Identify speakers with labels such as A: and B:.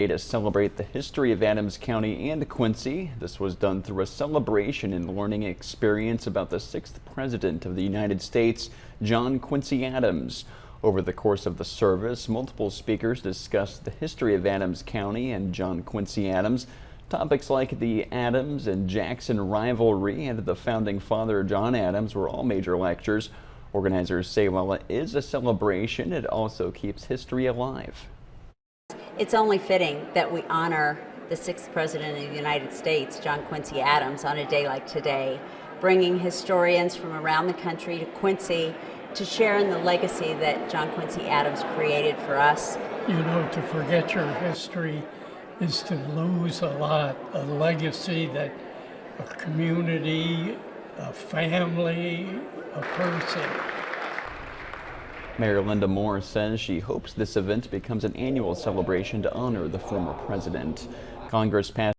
A: To celebrate the history of Adams County and Quincy. This was done through a celebration and learning experience about the 6th President of the United States, John Quincy Adams. Over the course of the service, multiple speakers discussed the history of Adams County and John Quincy Adams. Topics like the Adams and Jackson rivalry and the founding father John Adams were all major lectures. Organizers say while it is a celebration, it also keeps history alive.
B: It's only fitting that we honor the 6th President of the United States, John Quincy Adams, on a day like today, bringing historians from around the country to Quincy to share in the legacy that John Quincy Adams created for us.
C: You know, to forget your history is to lose a lot, a legacy that a community, a family, a person.
A: Mayor Linda Moore says she hopes this event becomes an annual celebration to honor the former president. Congress passed